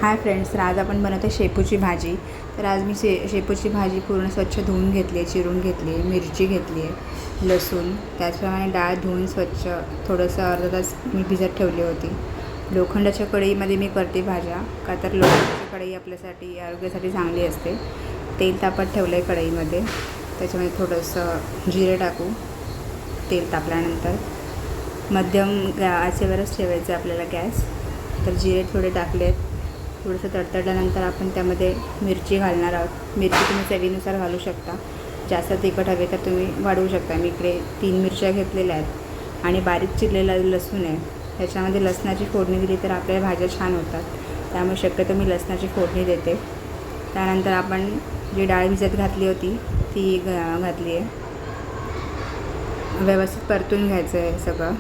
Hi friends, तर आज आपण बनवतो शेपूची भाजी. तर आज मी शेपूची भाजी पूर्ण स्वच्छ धुवून घेतली आहे, चिरून घेतली आहे, मिरची घेतली आहे, लसूण, त्याचप्रमाणे डाळ धुवून स्वच्छ थोडंसं अर्धा तास मी भिजत ठेवली होती. लोखंडाच्या कढईमध्ये मी करते भाज्या, का तर लोखंडाची कढई आपल्यासाठी आरोग्यासाठी चांगली असते. तेल तापत ठेवलं आहे कढईमध्ये, त्याच्यामध्ये थोडंसं जिरे टाकू. तेल तापल्यानंतर मध्यम आचेवरच ठेवायचं आपल्याला गॅस. तर जिरे थोडे टाकलेत, थोडंसं तडतडल्यानंतर आपण त्यामध्ये मिरची घालणार आहोत. मिरची तुम्ही चवीनुसार घालू शकता, जास्त तिखट हवे तर तुम्ही वाढवू शकता. मी इकडे 3 मिरच्या घेतलेल्या आहेत आणि बारीक चिरलेला लसूण आहे. त्याच्यामध्ये लसणाची फोडणी दिली तर आपल्या भाज्या छान होतात, त्यामुळे शक्यतो मी लसणाची फोडणी देते. त्यानंतर आपण जी डाळ भिजत घातली होती ती घातली आहे. व्यवस्थित परतून घ्यायचं आहे सगळं,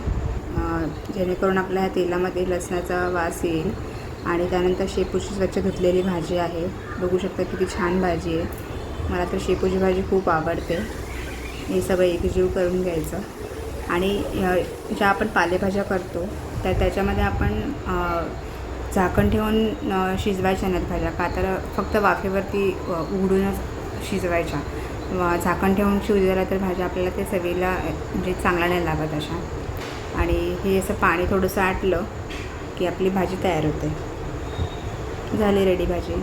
जेणेकरून आपल्या ह्या तेलामध्ये लसणाचा वास येईल. आणि त्यानंतर शेपूची स्वच्छ धुतलेली भाजी आहे. बघू शकता किती छान भाजी आहे. मला तर शेपूची भाजी खूप आवडते. हे सगळं एकजीव करून घ्यायचं. आणि ज्या आपण पालेभाज्या करतो त्याच्यामध्ये आपण झाकण ठेवून शिजवायच्या नाहीत भाज्या, का तर फक्त वाफेवरती उघडूनच शिजवायच्या. झाकण ठेवून शिजवल्या तर भाज्या आपल्याला ते चवीला म्हणजे चांगला नाही लागत अशा. आणि हे असं पाणी थोडंसं आटलं की आपली भाजी तयार होते. झाली रेडी भाजी.